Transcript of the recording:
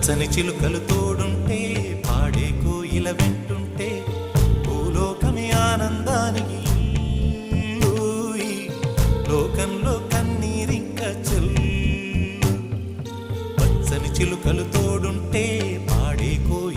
పచ్చని చిలుకలు తోడుంటే పాడే కోయిల వెంటుంటే భూలోకమి ఆనందానికి లోకంలో